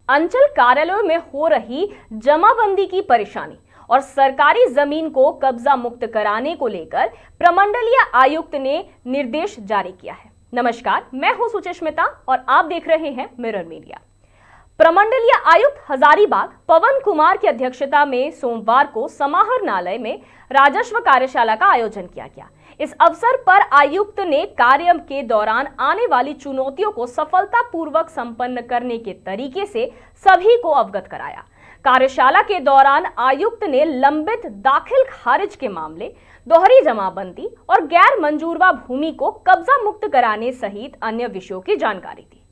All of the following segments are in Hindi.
अंचल कार्यालयों में हो रही जमाबंदी की परेशानी और सरकारी जमीन को कब्जा मुक्त कराने को लेकर प्रमंडलीय आयुक्त ने निर्देश जारी किया है। नमस्कार, मैं हूं सुचिस्मिता और आप देख रहे हैं मिरर मीडिया। प्रमंडलीय आयुक्त हजारीबाग पवन कुमार की अध्यक्षता में सोमवार को समाहरणालय में राजस्व कार्यशाला का आयोजन किया गया। इस अवसर पर आयुक्त ने कार्य के दौरान आने वाली चुनौतियों को सफलतापूर्वक संपन्न करने के तरीके से सभी को अवगत कराया। कार्यशाला के दौरान आयुक्त ने लंबित दाखिल खारिज के मामले, दोहरी जमाबंदी और गैर मंजूरवा भूमि को कब्जा मुक्त कराने सहित अन्य विषयों की जानकारी दी।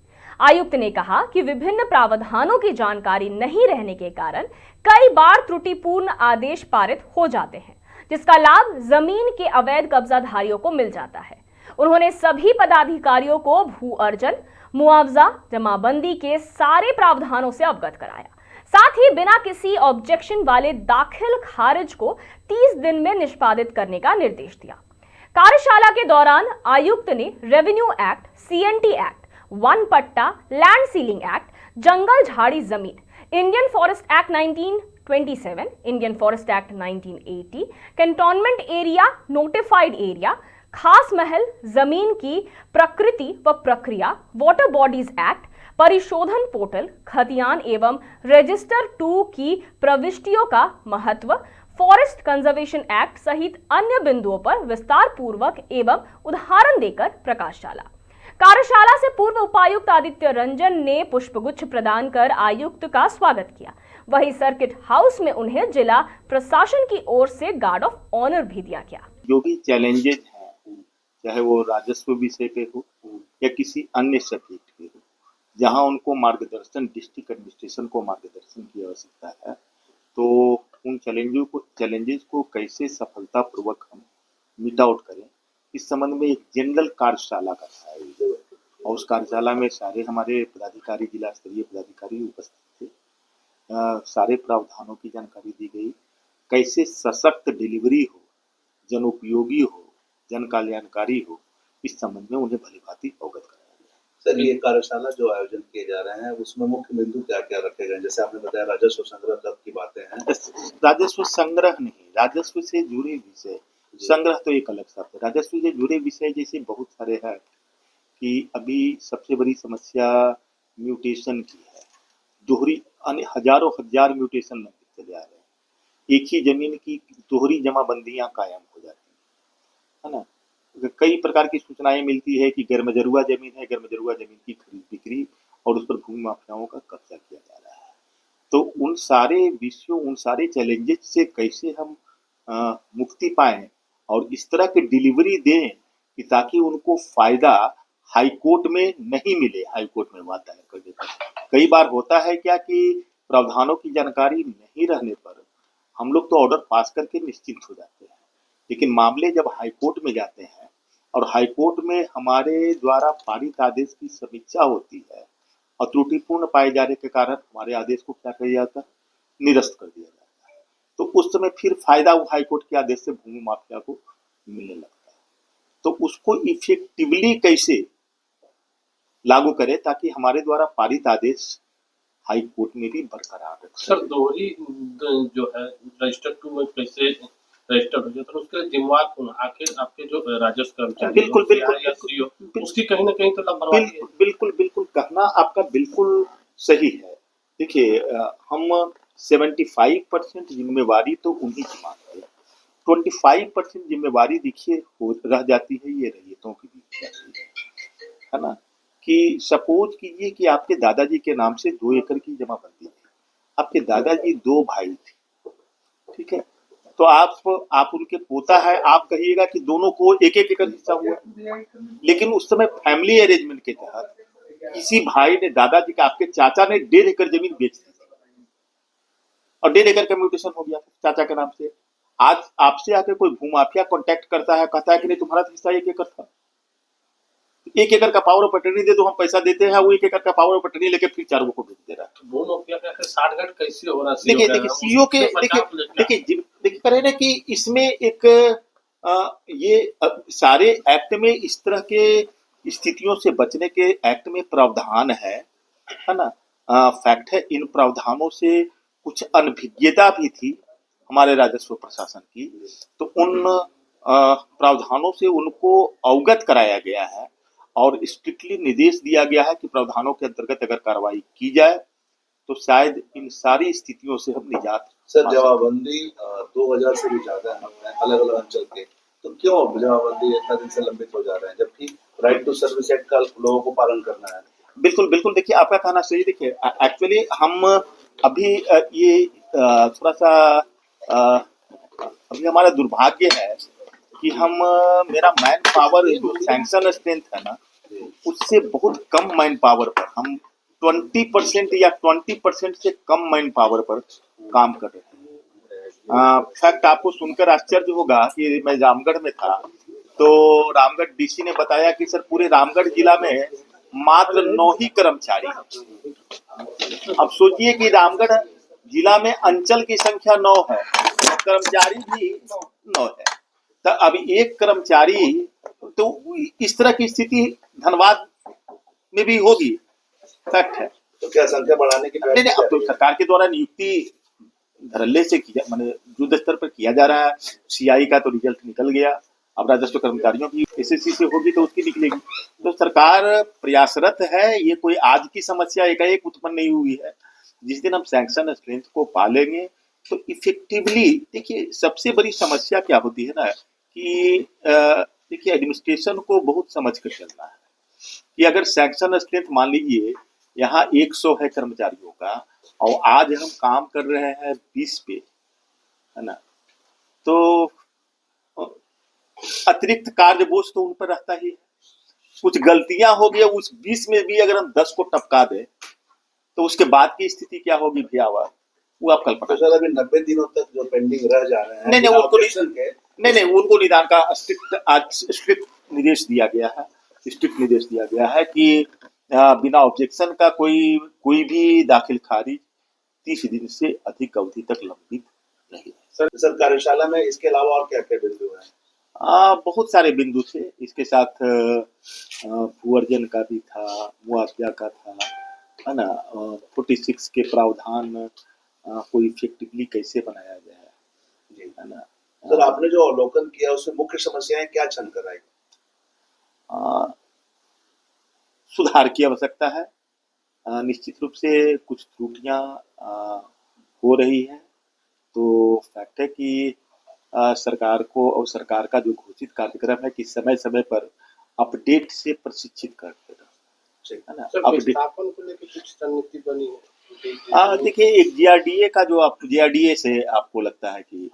आयुक्त ने कहा कि विभिन्न प्रावधानों की जानकारी नहीं रहने के कारण कई बार त्रुटिपूर्ण आदेश पारित हो जाते हैं, जिसका लाभ जमीन के अवैध कब्जाधारियों को मिल जाता है। उन्होंने सभी पदाधिकारियों को भू अर्जन, मुआवजा, जमाबंदी के सारे प्रावधानों से अवगत कराया। साथ ही बिना किसी ऑब्जेक्शन वाले दाखिल खारिज को 30 दिन में निष्पादित करने का निर्देश दिया। कार्यशाला के दौरान आयुक्त ने revenue act, CNT act, one पट्टा, लैंड सीलिंग एक्ट, जंगल झाड़ी जमीन, Indian forest act 1927, Indian forest act 1980, cantonment area, notified area, खास महल, जमीन की प्रकृति व प्रक्रिया, वाटर बॉडीज एक्ट, परिशोधन पोर्टल, खतियान एवं रजिस्टर 2 की प्रविष्टियों का महत्व, फॉरेस्ट कंजर्वेशन एक्ट सहित अन्य बिंदुओं पर विस्तार पूर्वक एवं उदाहरण देकर प्रकाश डाला। कार्यशाला से पूर्व उपायुक्त आदित्य रंजन ने पुष्पगुच्छ प्रदान कर आयुक्त का स्वागत किया। वहीं सर्किट हाउस में उन्हें जिला प्रशासन की ओर से गार्ड ऑफ ऑनर भी दिया गया। जो भी चैलेंजेस हैं, चाहे वो राजस्व विषय पे हो या किसी अन्य सब्जेक्ट पे हो, जहां उनको मार्गदर्शन, डिस्ट्रिक्ट एडमिनिस्ट्रेशन को मार्गदर्शन की आवश्यकता है, तो उन चैलेंजेस को कैसे सफलतापूर्वक हम मीट आउट करें, इस संबंध में एक जनरल कार्यशाला का था और उस कार्यशाला में सारे हमारे पदाधिकारी, जिला स्तरीय पदाधिकारी उपस्थित थे। सारे प्रावधानों की जानकारी दी गई, कैसे सशक्त डिलीवरी हो, जन उपयोगी हो, जन कल्याणकारी हो, इस संबंध में उन्हें भलीभांति अवगत कराया गया। सर, ये कार्यशाला जो आयोजन किए जा रहे हैं उसमें मुख्य बिंदु क्या क्या रखे गए? जैसे आपने बताया राजस्व संग्रह तक की बातें हैं। राजस्व संग्रह नहीं, राजस्व से जुड़े विषय, संग्रह तो एक अलग शब्द है। राजस्व से जुड़े विषय जैसे बहुत सारे हैं कि अभी सबसे बड़ी समस्या म्यूटेशन की है। दोहरी हजारों हजार म्यूटेशन लगते चले आ रहे हैं। एक ही जमीन की दोहरी जमाबंदियां कायम हो जाती है ना। कई प्रकार की सूचनाएं मिलती है कि गैरमजरूआ जमीन है, गैरमजरूआ जमीन की खरीद बिक्री और उस पर भूमि माफियाओं का कब्जा किया जा रहा है। तो उन सारे विषयों, उन सारे चैलेंजेस से कैसे हम मुक्ति पाएं और इस तरह की डिलीवरी दें कि ताकि उनको फायदा हाई कोर्ट में नहीं मिले, हाई कोर्ट में वादा कर देता है। कई बार होता है क्या कि प्रावधानों की जानकारी नहीं रहने पर हम लोग तो ऑर्डर पास करके निश्चिंत हो जाते हैं, लेकिन मामले जब हाई कोर्ट में जाते हैं और हाई कोर्ट में हमारे द्वारा पारित आदेश की समीक्षा होती है और त्रुटिपूर्ण पाए जाने के कारण हमारे आदेश को क्या किया जाता है, निरस्त कर दिया जाता है। तो उस समय फिर फायदा वो हाई कोर्ट के आदेश से भूमि माफिया को मिलने लगता है। तो उसको इफेक्टिवली कैसे लागू करें ताकि हमारे द्वारा पारित आदेश हाई कोर्ट में भी बरकरार रहे। सर, दोहरी जो है रजिस्टर 2 में कैसे रजिस्टर हो जाता है, उसके जिम्मेवार कौन? आखिर आपके जो राजस्व कर्मचारी बिल्कुल उसकी कहीं ना कहीं तो लापरवाही है। बिल्कुल कहना आपका बिल्कुल सही है। देखिए, हम 75% जिम्मेवारी तो उन्हीं की मानते हैं, 25% जिम्मेवारी देखिए रह जाती है ये रैयतों के बीच, है ना। कि सपोज कीजिए कि आपके दादाजी के नाम से 2 एकड़ की जमाबंदी थी, आपके दादाजी 2 भाई थे, ठीक है। तो आप उनके पोता है, आप कहिएगा कि दोनों को एक एक एकड़ हिस्सा हुआ, लेकिन उस समय फैमिली अरेंजमेंट के तहत किसी भाई ने, दादाजी का, आपके चाचा ने 1.5 एकड़ जमीन बेच दी और 1.5 एकड़ का म्यूटेशन हो गया चाचा के नाम से। आज आपसे आके कोई भूमाफिया कांटेक्ट करता है, कहता है कि नहीं तुम्हारा हिस्सा 1 एकड़ था, 1 एकड़ का पावर ऑफ अटर्नी दे दो, हम पैसा देते हैं, वो 1 एकड़ का पावर ऑफ अटर्नी लेके फिर 4 को भेज दे रहा है। वो माफिया का 60 कैसे हो रहा है? देखिए सीईओ के देखिए करे ना कि इसमें एक ये सारे एक्ट में इस तरह के स्थितियों से बचने के एक्ट में प्रावधान है ना। फैक्ट है, इन प्रावधानों से कुछ अनभिज्ञता भी थी हमारे राजस्व प्रशासन की, तो उन प्रावधानों से उनको अवगत कराया गया है और स्ट्रिक्टली निर्देश दिया गया है कि प्रावधानों के अंतर्गत अगर कार्रवाई की जाए तो शायद इन सारी स्थितियों से हम निजात। सर, जमाबंदी 2000 से भी ज्यादा है अलग अलग अंचल के, तो क्यों जमाबंदी इतना दिन से लंबित हो जा रहे हैं, जबकि राइट टू सर्विस एक्ट का लोगों को पालन करना है। बिल्कुल बिल्कुल, देखिए आपका कहना सही। देखिए एक्चुअली हम अभी ये थोड़ा सा अभी हमारा दुर्भाग्य है कि हम मेरा मैन पावर जो सैंक्शन स्ट्रेंथ है ना, उससे बहुत कम मैन पावर पर हम 20% या 20% से कम मैन पावर पर काम कर रहे हैं। फैक्ट आपको सुनकर आश्चर्य होगा कि मैं रामगढ़ में था तो रामगढ़ डीसी ने बताया कि सर पूरे रामगढ़ जिला में मात्र 9 ही कर्मचारी। अब सोचिए कि रामगढ़ जिला में अंचल की संख्या 9 है, कर्मचारी भी 9 है, तो अभी एक कर्मचारी, तो इस तरह की स्थिति धनबाद में भी होगी। फैक्ट है। तो क्या संख्या बढ़ाने की नहीं, अब तो सरकार के द्वारा नियुक्ति धड़ल्ले से किया, माने युद्ध स्तर पर किया जा रहा है। सीआई का तो रिजल्ट निकल गया, अब राजस्व कर्मचारियों की एसएससी से होगी तो उसकी निकलेगी। तो सरकार प्रयासरत है, ये कोई आज की समस्या एकाएक उत्पन्न नहीं हुई है। जिस दिन हम सैंक्शन स्ट्रेंथ को पालेंगे तो इफेक्टिवली, देखिए सबसे बड़ी समस्या क्या होती है ना कि देखिए एडमिनिस्ट्रेशन को बहुत समझ कर चलना है कि अगर सैंक्शन स्ट्रेंथ मान लीजिए यहाँ 100 है कर्मचारियों का और आज हम काम कर रहे हैं 20 पे, है ना, तो अतिरिक्त कार्य बोझ तो उन पर रहता ही है। कुछ गलतियां हो गई, उस 20 में भी अगर हम 10 को टपका दे तो उसके बाद की स्थिति क्या होगी भैया, वो आप कल्पना। तो सर अभी 90 दिनों तक जो पेंडिंग रह जा रहे हैं, नहीं उनको निदान का स्ट्रिक्ट निर्देश दिया गया है। स्ट्रिक्ट निर्देश दिया गया है कि बिना ऑब्जेक्शन का कोई भी दाखिल खारिज 30 दिन से अधिक अवधि तक लंबित नहीं है। सर कार्यशाला में इसके अलावा और क्या क्या बिंदु हैं? बहुत सारे बिंदु थे, इसके साथ भूअर्जन का भी था, मुआवजा का था, है ना, 46 के प्रावधान को इफेक्टिवली कैसे बनाया जाए, है ना। सर आपने जो अवलोकन किया उसमें मुख्य समस्याएं क्या छन कर आई? सुधार की आवश्यकता है। निश्चित रूप से कुछ त्रुटियां हो रही है, तो फैक्ट है कि सरकार को और सरकार का जो घोषित कार्यक्रम है कि समय समय पर अपडेट से प्रशिक्षित करते रहे, है ना। विस्थापन को लेकर कुछ रणनीति बनी है? देखिए एक जीआरडीए का जो आप जीआरडीए से आपको लगता है कि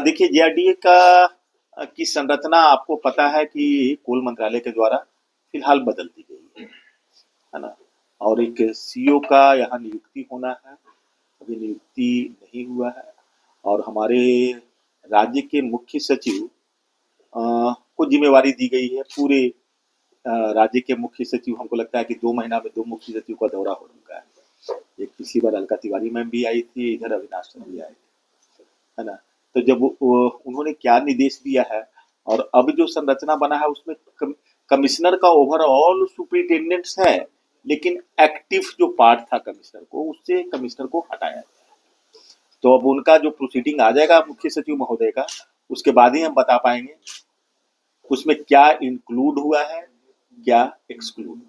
देखिए जीआरडीए का की संरचना आपको पता है कि कोल मंत्रालय के द्वारा फिलहाल बदल दी गई है ना, और एक सीओ का यहाँ नियुक्ति होना है, अभी नियुक्ति नहीं हुआ है, और हमारे राज्य के मुख्य सचिव को जिम्मेवारी दी गई है। पूरे राज्य के मुख्य सचिव, हमको लगता है कि 2 महीना में 2 मुख्य सचिव का दौरा हो चुका है। एक पिछली बार अलका तिवारी मैम भी आई थी, इधर अविनाश सर भी आए थे, है ना। तो जब उन्होंने क्या निर्देश दिया है और अब जो संरचना बना है उसमें कमिश्नर का ओवरऑल सुपरिटेंडेंट्स है, लेकिन एक्टिव जो पार्ट था कमिश्नर को, उससे कमिश्नर को हटाया गया। तो अब उनका जो प्रोसीडिंग आ जाएगा मुख्य सचिव महोदय का, उसके बाद ही हम बता पाएंगे उसमें क्या इंक्लूड हुआ है, क्या एक्सक्लूड।